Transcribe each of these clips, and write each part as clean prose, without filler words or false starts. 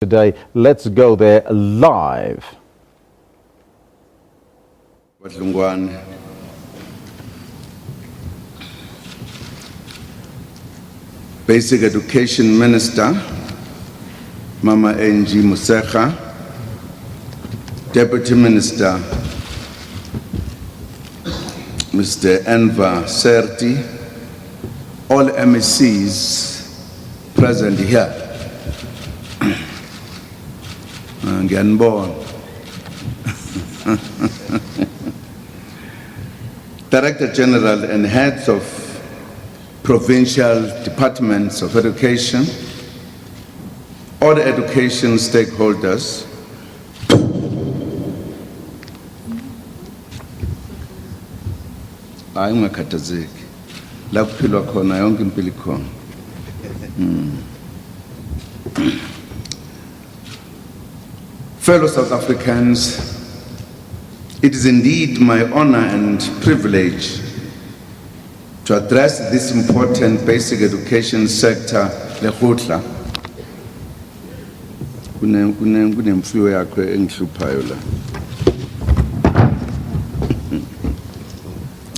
Today, let's go there live. Basic Education Minister, Mama Angie Musekha, Deputy Minister, Mr. Enver Serti, all MECs present here. Director General and heads of provincial departments of education, all the education stakeholders, fellow South Africans, it is indeed my honor and privilege to address this important basic education sector, Lekgotla. Kunemfuyo yakho engihluphayo la.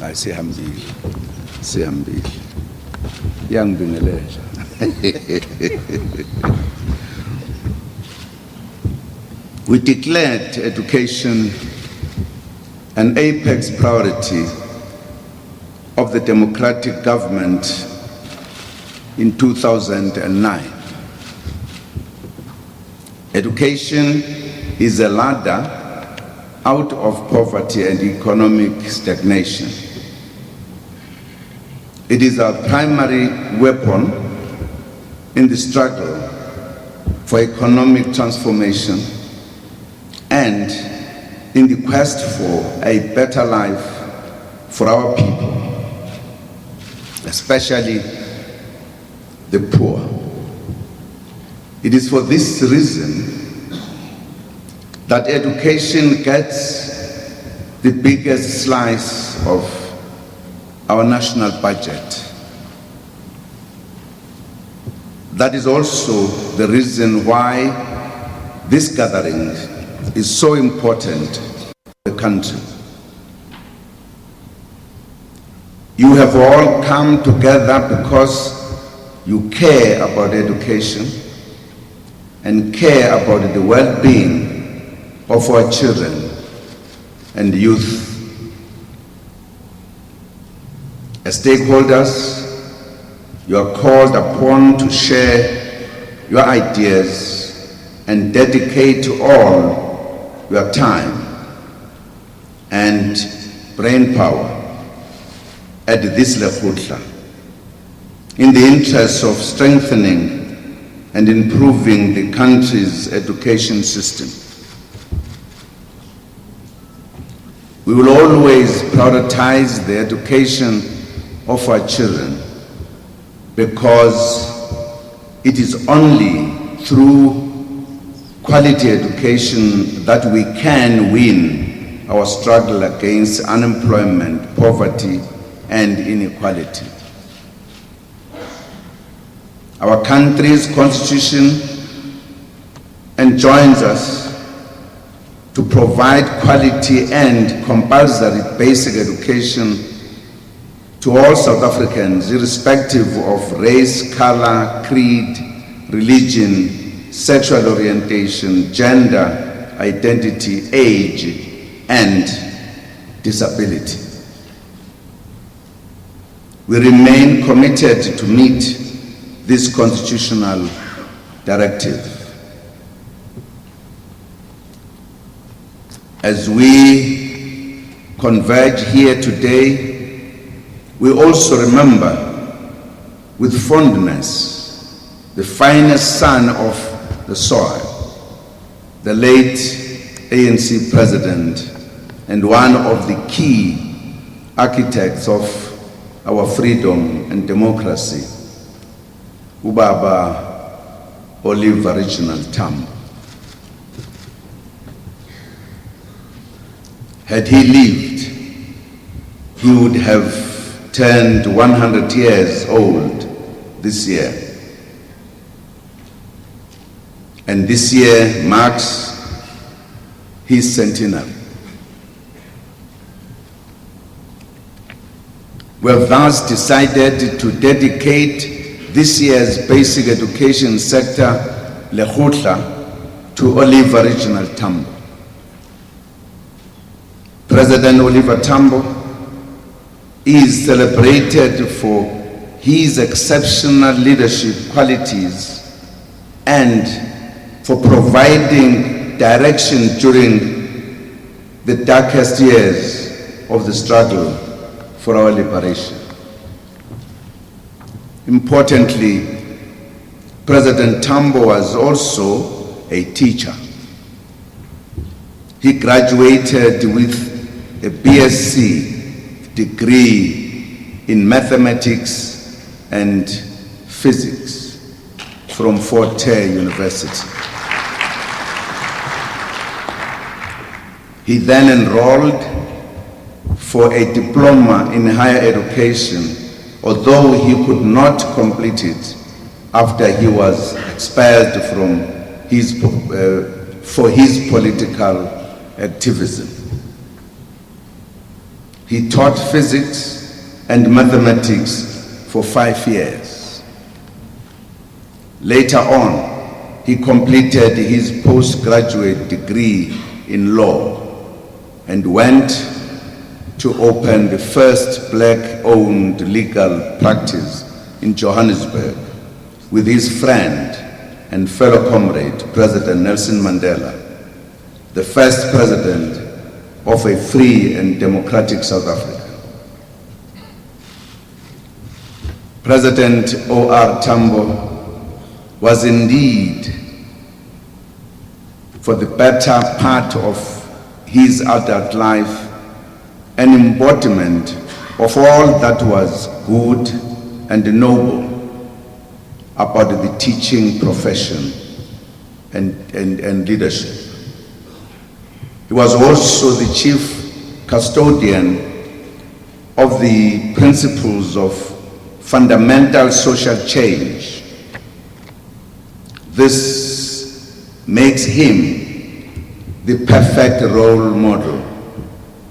Hayi sihambile. Iyangibingelela. We declared education an apex priority of the democratic government in 2009. Education is a ladder out of poverty and economic stagnation. It is our primary weapon in the struggle for economic transformation and in the quest for a better life for our people, especially the poor. It is for this reason that education gets the biggest slice of our national budget. That is also the reason why this gathering is so important for the country. You have all come together because you care about education and care about the well-being of our children and youth. As stakeholders, you are called upon to share your ideas and dedicate all your time and brain power at this Lekgotla in the interest of strengthening and improving the country's education system. We will always prioritize the education of our children because it is only through quality education that we can win our struggle against unemployment, poverty, and inequality. Our country's constitution enjoins us to provide quality and compulsory basic education to all South Africans, irrespective of race, color, creed, religion, sexual orientation, gender, identity, age, and disability. We remain committed to meet this constitutional directive. As we converge here today, we also remember with fondness the finest son of the soil, the late ANC president and one of the key architects of our freedom and democracy, Ubaba Oliver Reginald Tambo. Had he lived, he would have turned 100 years old this year. and this year marks his centenary. We have thus decided to dedicate this year's Basic Education Sector Lekgotla to Oliver Reginald Tambo. President Oliver Tambo is celebrated for his exceptional leadership qualities and for providing direction during the darkest years of the struggle for our liberation. Importantly, President Tambo was also a teacher. He graduated with a BSc degree in mathematics and physics from Fort Hare University. He then enrolled for a diploma in higher education, although he could not complete it after he was expelled from for his political activism. He taught physics and mathematics for 5 years. Later on, he completed his postgraduate degree in law and went to open the first black-owned legal practice in Johannesburg with his friend and fellow comrade, President Nelson Mandela, the first president of a free and democratic South Africa. President O.R. Tambo was indeed, for the better part of his adult life, an embodiment of all that was good and noble about the teaching profession and leadership. He was also the chief custodian of the principles of fundamental social change. This makes him the perfect role model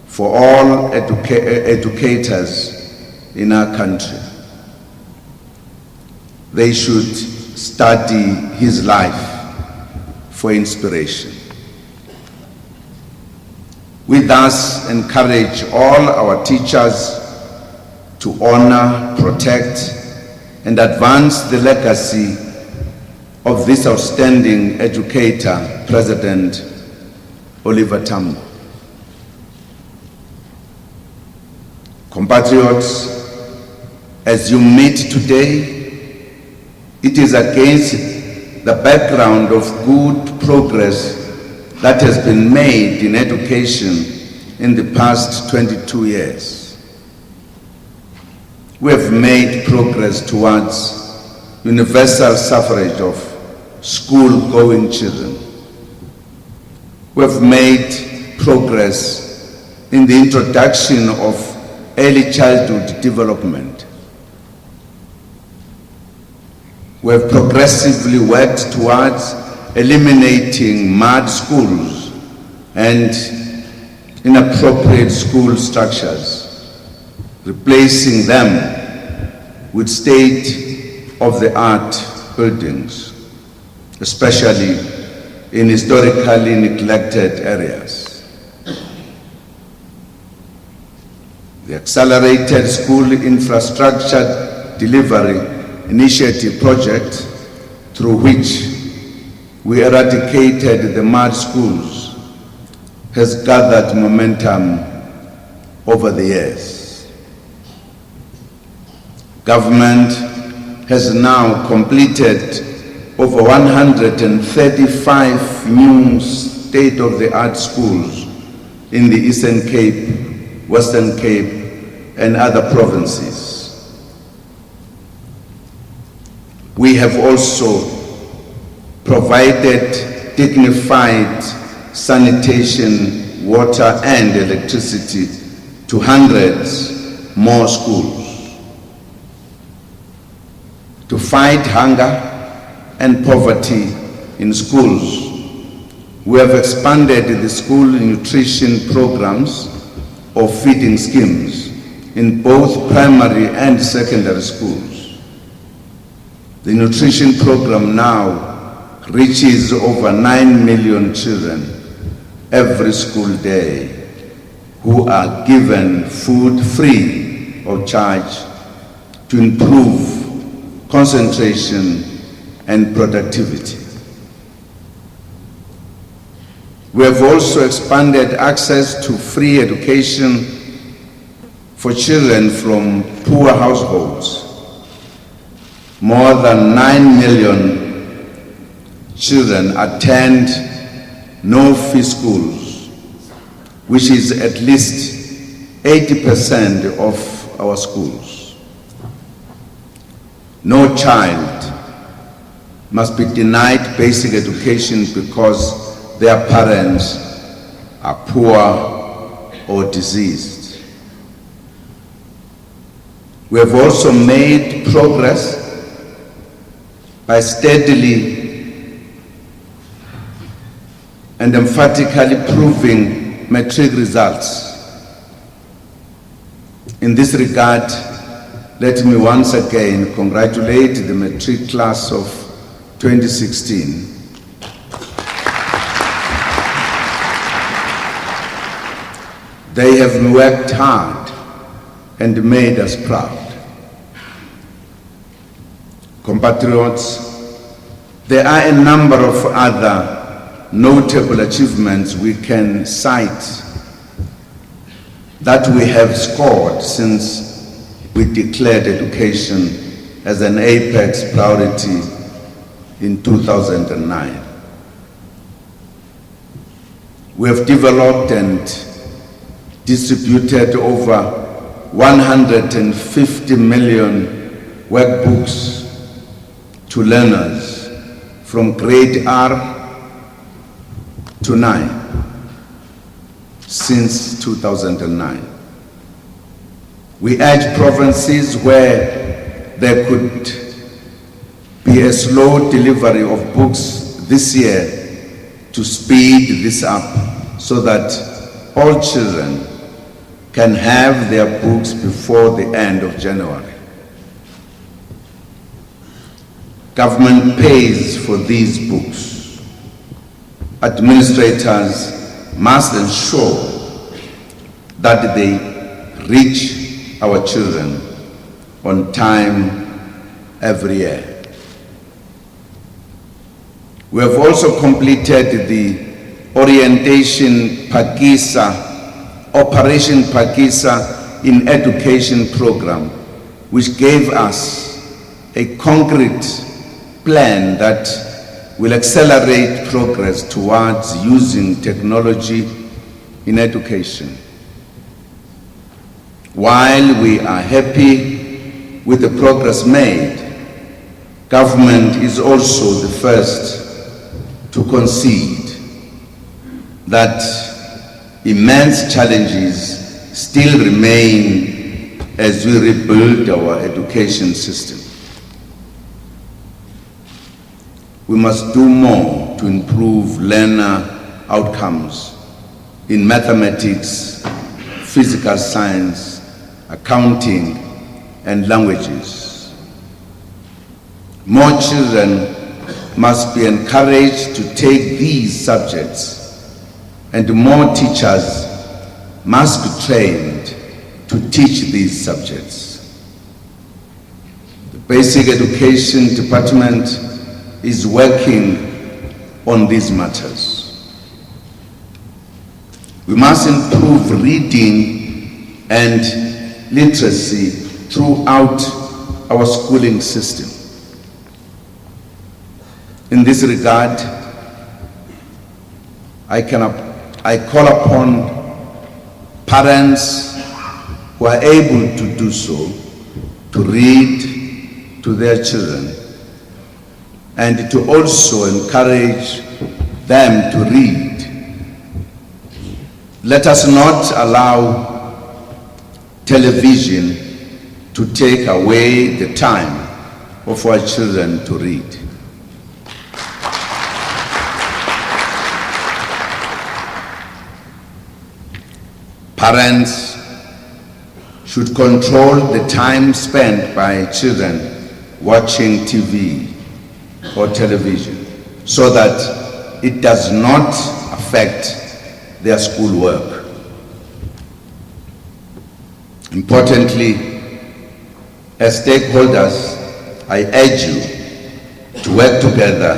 for all educators in our country. They should study his life for inspiration. We thus encourage all our teachers to honor, protect, and advance the legacy of this outstanding educator, President Oliver Tambo. Compatriots, as you meet today, it is against the background of good progress that has been made in education in the past 22 years. We have made progress towards universal suffrage of school-going children. We have made progress in the introduction of early childhood development. We have progressively worked towards eliminating mud schools and inappropriate school structures, replacing them with state-of-the-art buildings, especially in historically neglected areas. The Accelerated School Infrastructure Delivery Initiative project, through which we eradicated the mud schools, has gathered momentum over the years. Government has now completed over 135 new state-of-the-art schools in the Eastern Cape, Western Cape, and other provinces. We have also provided dignified sanitation, water, and electricity to hundreds more schools. To fight hunger and poverty in schools. We have expanded the school nutrition programs or feeding schemes in both primary and secondary schools. The nutrition program now reaches over 9 million children every school day who are given food free of charge to improve concentration and productivity. We have also expanded access to free education for children from poor households. More than 9 million children attend no-fee schools, which is at least 80% of our schools. No child must be denied basic education because their parents are poor or diseased. We have also made progress by steadily and emphatically proving matric results. In this regard, let me once again congratulate the matric class of 2016. They have worked hard and made us proud. Compatriots, there are a number of other notable achievements we can cite that we have scored since we declared education as an apex priority in 2009. We have developed and distributed over 150 million workbooks to learners from grade R to 9 since 2009. We urge provinces where there could be a slow delivery of books this year to speed this up so that all children can have their books before the end of January. Government pays for these books. Administrators must ensure that they reach our children on time every year. We have also completed the Orientation Pakisa, Operation Pakisa in Education program, which gave us a concrete plan that will accelerate progress towards using technology in education. While we are happy with the progress made, government is also the first to concede that immense challenges still remain as we rebuild our education system. We must do more to improve learner outcomes in mathematics, physical science, accounting, and languages. More children must be encouraged to take these subjects, and more teachers must be trained to teach these subjects. The Basic Education Department is working on these matters. We must improve reading and literacy throughout our schooling system. In this regard, I call upon parents who are able to do so to read to their children and to also encourage them to read. Let us not allow television to take away the time of our children to read. Parents should control the time spent by children watching TV or television so that it does not affect their schoolwork. Importantly, as stakeholders, I urge you to work together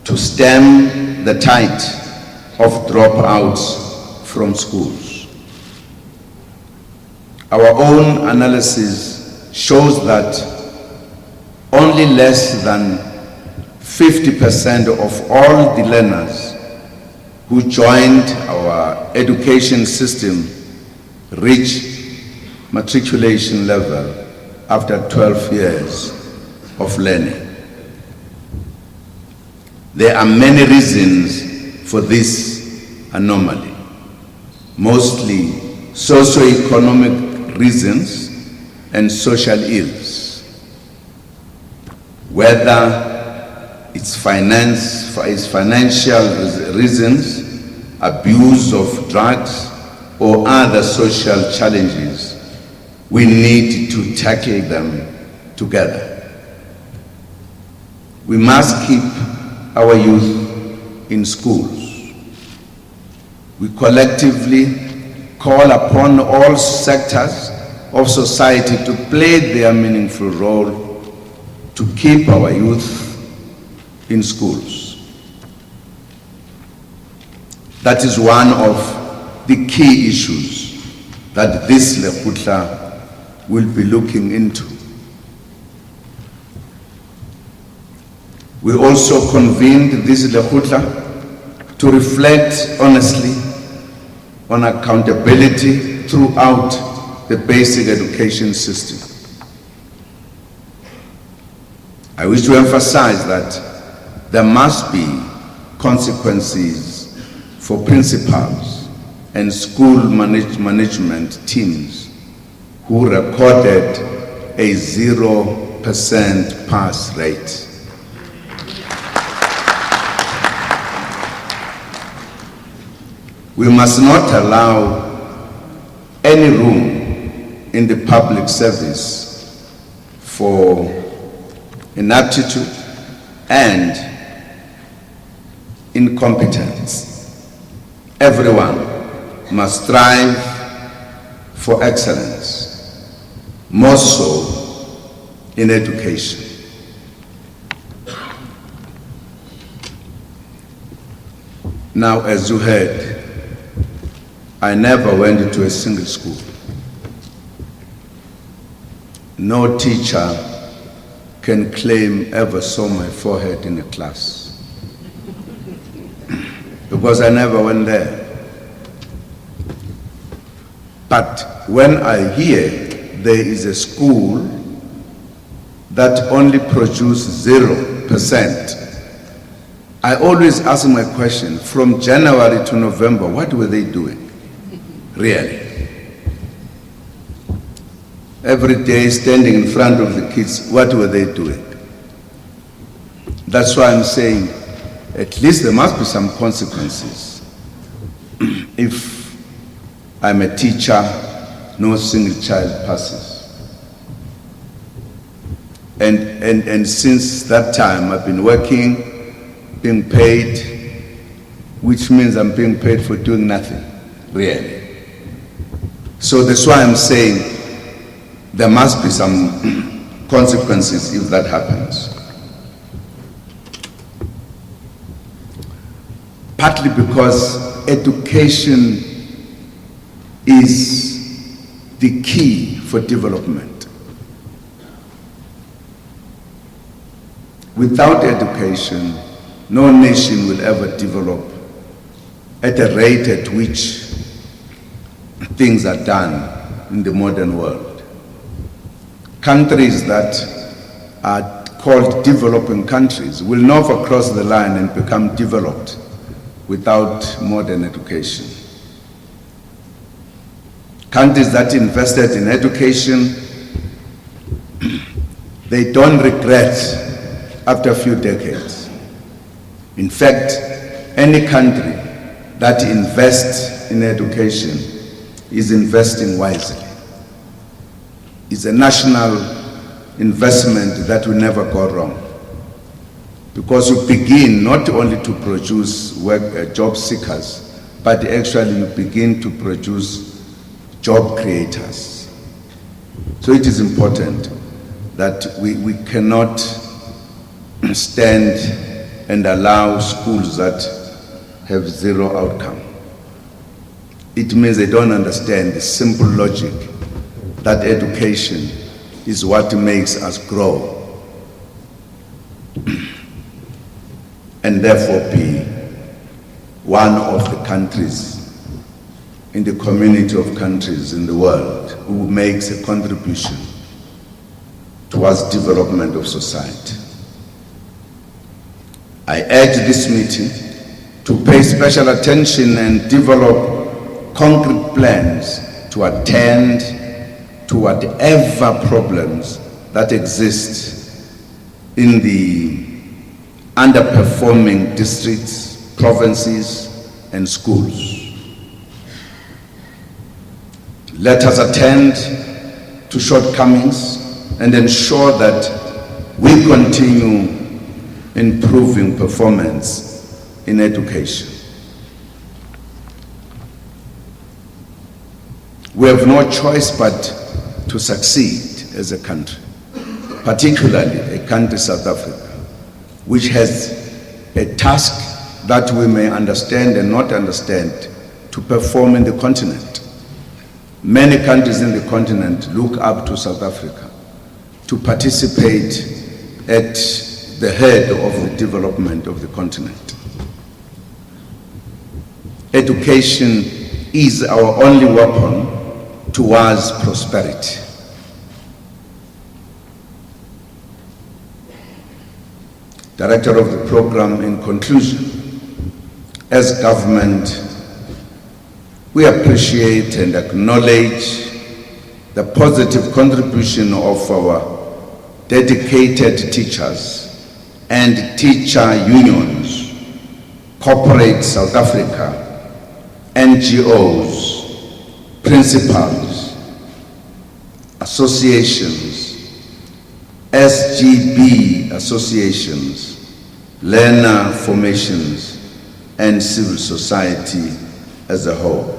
to stem the tide of dropouts from schools. Our own analysis shows that only less than 50% of all the learners who joined our education system reach matriculation level after 12 years of learning. There are many reasons for this anomaly, mostly socioeconomic reasons and social ills. Whether it's financial reasons, abuse of drugs, or other social challenges, we need to tackle them together. We must keep our youth in schools. We collectively call upon all sectors of society to play their meaningful role to keep our youth in schools. That is one of the key issues that this Lekgotla will be looking into. We also convened this Lekgotla to reflect honestly on accountability throughout the basic education system. I wish to emphasize that there must be consequences for principals and school management teams who recorded a 0% pass rate. We must not allow any room in the public service for inaptitude and incompetence. Everyone must strive for excellence, more so in education. Now, as you heard, I never went into a single school. No teacher can claim ever saw my forehead in a class because I never went there. But when I hear there is a school that only produces 0%, I always ask my question, from January to November, what were they doing? Really? Every day standing in front of the kids, what were they doing? That's why I'm saying, at least there must be some consequences. If I'm a teacher, no single child passes. And since that time, I've been working, being paid, which means I'm being paid for doing nothing, really. So that's why I'm saying there must be some consequences if that happens. Partly because education is the key for development. Without education, no nation will ever develop at a rate at which things are done in the modern world. Countries that are called developing countries will never cross the line and become developed without modern education. Countries that invested in education, they don't regret after a few decades. In fact, any country that invests in education is investing wisely. It's a national investment that will never go wrong. Because you begin not only to produce job seekers, but actually you begin to produce job creators. So it is important that we cannot stand and allow schools that have zero outcome. It means they don't understand the simple logic that education is what makes us grow and therefore be one of the countries in the community of countries in the world who makes a contribution towards development of society. I urge this meeting to pay special attention and develop concrete plans to attend to whatever problems that exist in the underperforming districts, provinces, and schools. Let us attend to shortcomings and ensure that we continue improving performance in education. We have no choice but to succeed as a country, particularly a country, South Africa, which has a task that we may understand and not understand to perform in the continent. Many countries in the continent look up to South Africa to participate at the head of the development of the continent. Education is our only weapon towards prosperity. Director of the program, in conclusion, as government, we appreciate and acknowledge the positive contribution of our dedicated teachers and teacher unions, corporate South Africa, NGOs, principals, associations, SGB associations, learner formations, and civil society as a whole.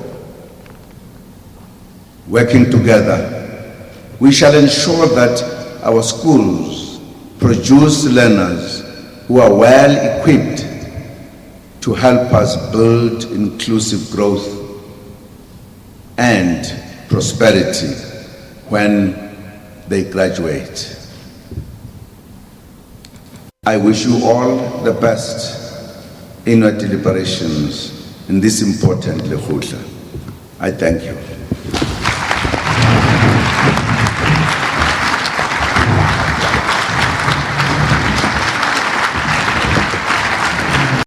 Working together, we shall ensure that our schools produce learners who are well equipped to help us build inclusive growth and prosperity when they graduate. I wish you all the best in your deliberations in this important Lekgotla. I thank you.